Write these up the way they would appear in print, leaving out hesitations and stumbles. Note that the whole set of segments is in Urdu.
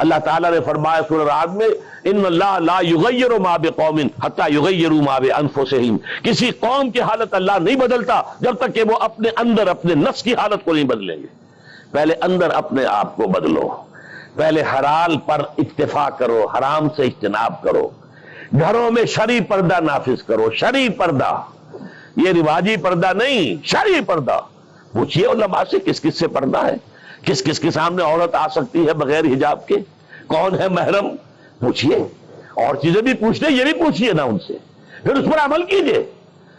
اللہ تعالیٰ نے فرمایا سورہ رعد میں ان اللہ لا یغیر ما بقوم حتی یغیروا ما بانفسہم، کسی قوم کی حالت اللہ نہیں بدلتا جب تک کہ وہ اپنے اندر اپنے نفس کی حالت کو نہیں بدلیں گے۔ پہلے اندر اپنے آپ کو بدلو، پہلے حلال پر اکتفا کرو، حرام سے اجتناب کرو، گھروں میں شرعی پردہ نافذ کرو، شرعی پردہ، یہ رواجی پردہ نہیں، شرعی پردہ۔ پوچھئے علماء سے کس کس سے پردہ ہے، کس کس کے سامنے عورت آ سکتی ہے بغیر حجاب کے، کون ہے محرم، پوچھئے، اور چیزیں بھی پوچھ لیں، یہ بھی پوچھئے نا ان سے، پھر اس پر عمل کیجئے۔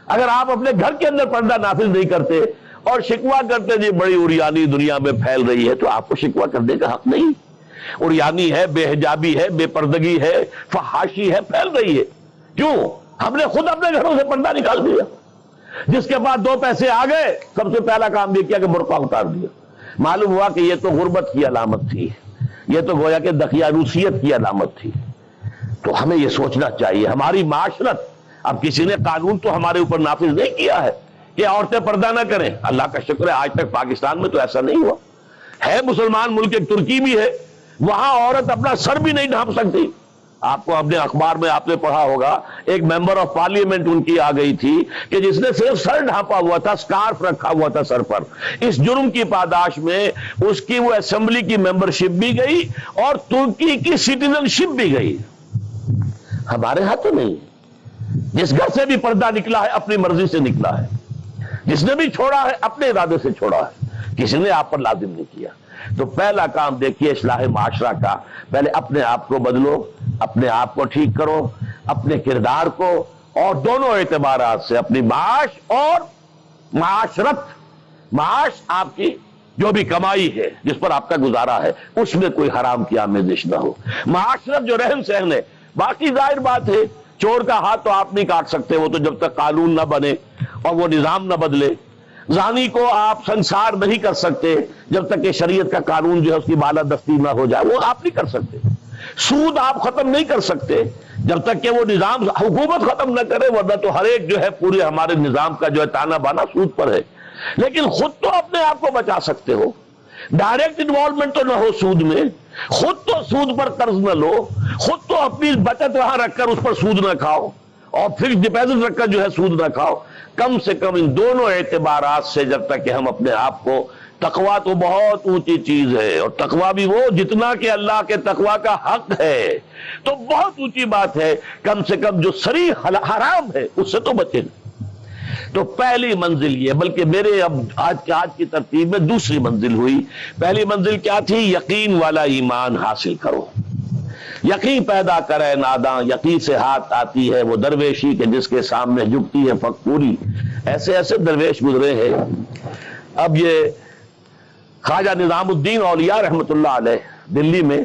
اگر آپ اپنے گھر کے اندر پردہ نافذ نہیں کرتے اور شکوہ کرتے جی بڑی عریانی دنیا میں پھیل رہی ہے، تو آپ کو شکوہ کرنے کا حق نہیں۔ عریانی ہے، بے حجابی ہے، بے پردگی ہے، فحاشی ہے، پھیل رہی ہے، کیوں؟ ہم نے خود اپنے گھروں سے پردہ نکال دیا۔ جس کے بعد دو پیسے آ گئے، سب سے پہلا کام یہ کیا کہ برقع اتار دیا۔ معلوم ہوا کہ یہ تو غربت کی علامت تھی، یہ تو گویا کہ دقیانوسیت کی علامت تھی۔ تو ہمیں یہ سوچنا چاہیے، ہماری معاشرت، اب کسی نے قانون تو ہمارے اوپر نافذ نہیں کیا ہے کہ عورتیں پردہ نہ کریں، اللہ کا شکر ہے آج تک پاکستان میں تو ایسا نہیں ہوا ہے۔ مسلمان ملک ایک ترکی بھی ہے، وہاں عورت اپنا سر بھی نہیں ڈھانپ سکتی۔ آپ کو اپنے اخبار میں آپ نے پڑھا ہوگا، ایک ممبر آف پارلیمنٹ ان کی آ گئی تھی کہ جس نے صرف سر ڈھانپا ہوا تھا، سکارف رکھا ہوا تھا سر پر، اس جرم کی پاداش میں اس کی وہ اسمبلی کی ممبرشپ بھی گئی اور ترکی کی سٹیزن شپ بھی گئی۔ ہمارے ہاں تو نہیں، جس گھر سے بھی پردہ نکلا ہے اپنی مرضی سے نکلا ہے، جس نے بھی چھوڑا ہے اپنے ارادے سے چھوڑا ہے، کسی نے آپ پر لازم نہیں کیا۔ تو پہلا کام دیکھیے اصلاح معاشرہ کا، پہلے اپنے آپ کو بدلو، اپنے آپ کو ٹھیک کرو، اپنے کردار کو، اور دونوں اعتبارات سے اپنی معاش اور معاشرت، معاش آپ کی جو بھی کمائی ہے جس پر آپ کا گزارا ہے اس میں کوئی حرام کی آمیزش نہ ہو، معاشرت جو رہن سہن ہے، باقی ظاہر بات ہے چور کا ہاتھ تو آپ نہیں کاٹ سکتے، وہ تو جب تک قانون نہ بنے اور وہ نظام نہ بدلے، زانی کو آپ سنسار نہیں کر سکتے جب تک کہ شریعت کا قانون جو ہے اس کی بالادستی نہ ہو جائے، وہ آپ نہیں کر سکتے، سود آپ ختم نہیں کر سکتے جب تک کہ وہ نظام حکومت ختم نہ کرے، ورنہ تو ہر ایک جو ہے پورے ہمارے نظام کا جو ہے تانا بانا سود پر ہے۔ لیکن خود تو اپنے آپ کو بچا سکتے ہو، ڈائریکٹ انوالومنٹ تو نہ ہو سود میں، خود تو سود پر قرض نہ لو، خود تو اپنی بچت وہاں رکھ کر اس پر سود نہ کھاؤ، اور فکس ڈپازٹ رکھ کر جو ہے سود نہ کھاؤ۔ کم سے کم ان دونوں اعتبارات سے جب تک کہ ہم اپنے آپ کو، تقویٰ تو بہت اونچی چیز ہے، اور تقویٰ بھی وہ جتنا کہ اللہ کے تقویٰ کا حق ہے، تو بہت اونچی بات ہے، کم سے کم جو صریح حرام ہے اس سے تو بچیں۔ تو پہلی منزل یہ، بلکہ میرے اب آج کی ترتیب میں دوسری منزل ہوئی۔ پہلی منزل کیا تھی؟ یقین والا ایمان حاصل کرو، یقین پیدا کرے ناداں، یقین سے ہاتھ آتی ہے وہ درویشی کہ جس کے سامنے جھکتی ہے فقوری۔ ایسے ایسے درویش گزرے ہیں۔ اب یہ خواجہ نظام الدین اولیاء رحمۃ اللہ علیہ دلی میں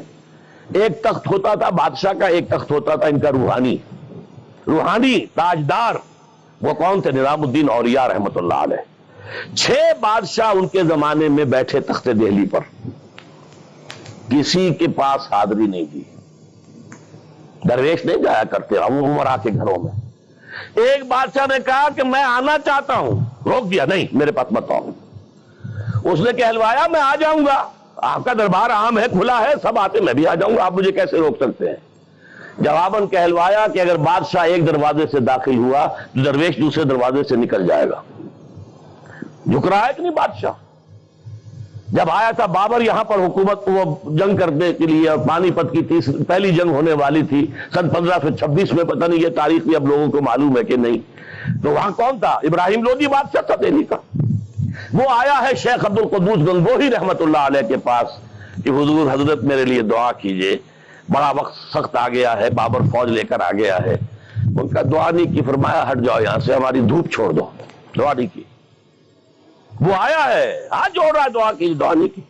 ایک تخت ہوتا تھا بادشاہ کا، ایک تخت ہوتا تھا ان کا روحانی تاجدار، وہ کون تھے؟ نظام الدین اولیاء رحمۃ اللہ علیہ۔ 6 بادشاہ ان کے زمانے میں بیٹھے تخت دہلی پر، کسی کے پاس حاضری نہیں دی، درویش نہیں جایا کرتے عمرہ کے گھروں میں۔ ایک بادشاہ نے کہا کہ میں آنا چاہتا ہوں، روک دیا، نہیں میرے پاس مت آؤ۔ اس نے کہلوایا میں آ جاؤں گا، آپ کا دربار عام ہے، کھلا ہے، سب آتے، میں بھی آ جاؤں گا، آپ مجھے کیسے روک سکتے ہیں؟ جواباً کہلوایا کہ اگر بادشاہ ایک دروازے سے داخل ہوا تو درویش دوسرے دروازے سے نکل جائے گا۔ جھک رہا ہے کہ نہیں بادشاہ؟ جب آیا تھا بابر یہاں پر حکومت وہ جنگ کرنے کے لیے، پانی پت کی پہلی جنگ ہونے والی تھی سن 1526 میں، پتہ نہیں یہ تاریخ بھی اب لوگوں کو معلوم ہے کہ نہیں، تو وہاں کون تھا؟ ابراہیم لودھی بادشاہ تھا دہلی کا۔ وہ آیا ہے شیخ عبد القدوس گنگوہی رحمت اللہ علیہ کے پاس کہ حضور حضرت میرے لیے دعا کیجئے، بڑا وقت سخت آ گیا ہے، بابر فوج لے کر آ گیا ہے۔ ان کا دعا نہیں کی، فرمایا ہٹ جاؤ یہاں سے، ہماری دھوپ چھوڑ دو، دعا نہیں کی۔ وہ آیا ہے ہاتھ جوڑ رہا ہے، دعا کی، دعا نہیں کی،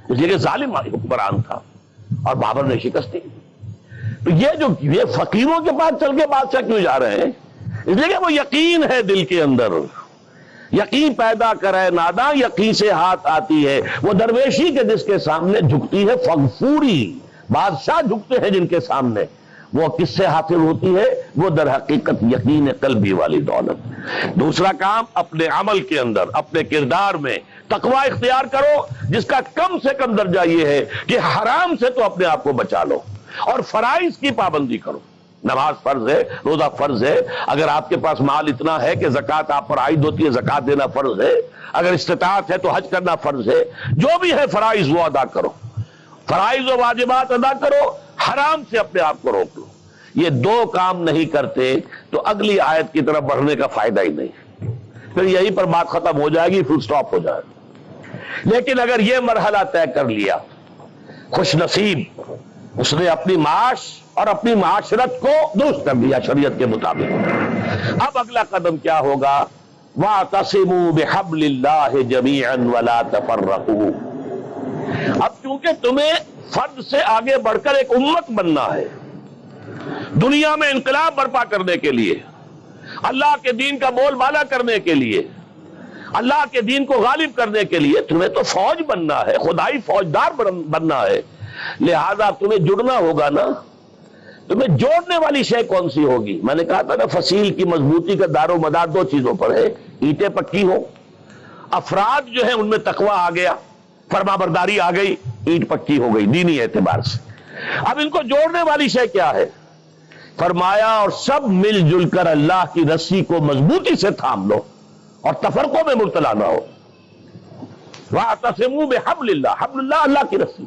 اس لیے کہ ظالم حکمران تھا اور بابر نے شکست دی۔ تو یہ فقیروں کے پاس چل کے بادشاہ کیوں جا رہے ہیں؟ اس لیے کہ وہ یقین ہے دل کے اندر، یقین پیدا کرے ناداں، یقین سے ہاتھ آتی ہے وہ درویشی کے جس کے سامنے جھکتی ہے فغفوری۔ بادشاہ جھکتے ہیں جن کے سامنے، وہ کس سے حاصل ہوتی ہے؟ وہ در حقیقت یقین قلبی والی دولت۔ دوسرا کام، اپنے عمل کے اندر، اپنے کردار میں تقوی اختیار کرو جس کا کم سے کم درجہ یہ ہے کہ حرام سے تو اپنے آپ کو بچا لو، اور فرائض کی پابندی کرو۔ نماز فرض ہے، روزہ فرض ہے، اگر آپ کے پاس مال اتنا ہے کہ زکوٰۃ آپ پر عائد ہوتی ہے، زکوٰۃ دینا فرض ہے، اگر استطاعت ہے تو حج کرنا فرض ہے، جو بھی ہے فرائض وہ ادا کرو، فرائض و واجبات ادا کرو، حرام سے اپنے آپ کو روک لو۔ یہ دو کام نہیں کرتے تو اگلی آیت کی طرف بڑھنے کا فائدہ ہی نہیں، پھر یہیں پر بات ختم ہو جائے گی، فل سٹاپ ہو جائے گا۔ لیکن اگر یہ مرحلہ طے کر لیا، خوش نصیب، اس نے اپنی معاش اور اپنی معاشرت کو درست کر دیا شریعت کے مطابق۔ اب اگلا قدم کیا ہوگا؟ وَاعْتَصِمُوا بِحَبْلِ اللَّهِ جَمِيعًا وَلَا تَفَرَّقُوا۔ اب چونکہ تمہیں فرد سے آگے بڑھ کر ایک امت بننا ہے، دنیا میں انقلاب برپا کرنے کے لیے، اللہ کے دین کا بول بالا کرنے کے لیے، اللہ کے دین کو غالب کرنے کے لیے تمہیں تو فوج بننا ہے، خدائی فوجدار بننا ہے، لہذا تمہیں جڑنا ہوگا نا۔ تمہیں جوڑنے والی شے کون سی ہوگی؟ میں نے کہا تھا نا، فصیل کی مضبوطی کا دار و مدار دو چیزوں پر ہے، اینٹیں پکی ہو، افراد جو ہیں ان میں تقوی آ گیا، فرما برداری آ گئی، اینٹ پکی ہو گئی دینی اعتبار سے۔ اب ان کو جوڑنے والی شے کیا ہے؟ فرمایا اور سب مل جل کر اللہ کی رسی کو مضبوطی سے تھام لو اور تفرقوں میں مبتلا نہ ہو۔ وَاعْتَصِمُوا بِحَبْلِ اللَّهِ، حبل اللہ، اللہ کی رسی،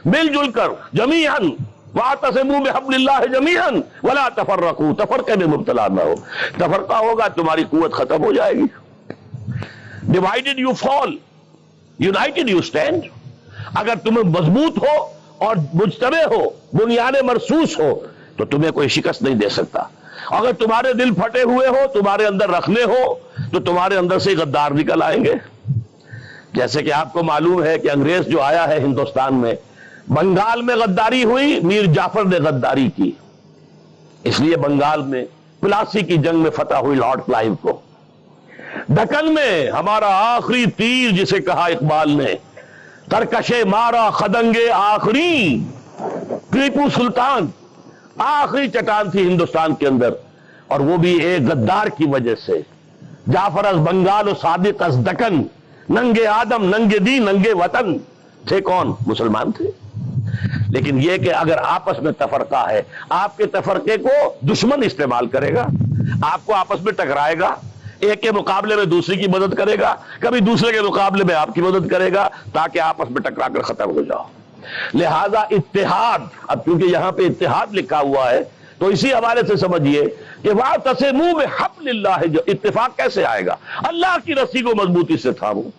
مل جل کر جمیعاً، وَاعْتَصِمُوا بِحَبْلِ اللَّهِ جَمِيعًا وَلَا تَفَرَّقُوا، تفرقے میں مبتلا نہ ہو۔ تفرقہ ہوگا تمہاری قوت ختم ہو جائے گی۔ Divided you fall, United you stand. اگر تم مضبوط ہو اور مجتمع ہو، بنیاد مرصوص ہو، تو تمہیں کوئی شکست نہیں دے سکتا۔ اگر تمہارے دل پھٹے ہوئے ہو، تمہارے اندر رکھنے ہو، تو تمہارے اندر سے غدار نکل آئیں گے۔ جیسے کہ آپ کو معلوم ہے کہ انگریز جو آیا ہے ہندوستان میں، بنگال میں غداری ہوئی، میر جعفر نے غداری کی، اس لیے بنگال میں پلاسی کی جنگ میں فتح ہوئی لارڈ کلائیو کو۔ دکن میں ہمارا آخری تیر جسے کہا اقبال نے، ترکشے مارا خدنگے آخری، ٹیپو سلطان آخری چٹان تھی ہندوستان کے اندر، اور وہ بھی ایک غدار کی وجہ سے۔ جعفر از بنگال و صادق از دکن، ننگے آدم ننگے دین ننگے وطن، تھے کون؟ مسلمان تھے۔ لیکن یہ کہ اگر آپس میں تفرقہ ہے، آپ کے تفرقے کو دشمن استعمال کرے گا، آپ کو آپس میں ٹکرائے گا، ایک کے مقابلے میں دوسری کی مدد کرے گا، کبھی دوسرے کے مقابلے میں آپ کی مدد کرے گا، تاکہ آپس میں ٹکرا کر ختم ہو جاؤ۔ لہذا اتحاد، اب کیونکہ یہاں پہ اتحاد لکھا ہوا ہے تو اسی حوالے سے سمجھیے کہ وَاعْتَصِمُوا بِحَبْلِ اللَّهِ، جو اتفاق کیسے آئے گا؟ اللہ کی رسی کو مضبوطی سے تھامو۔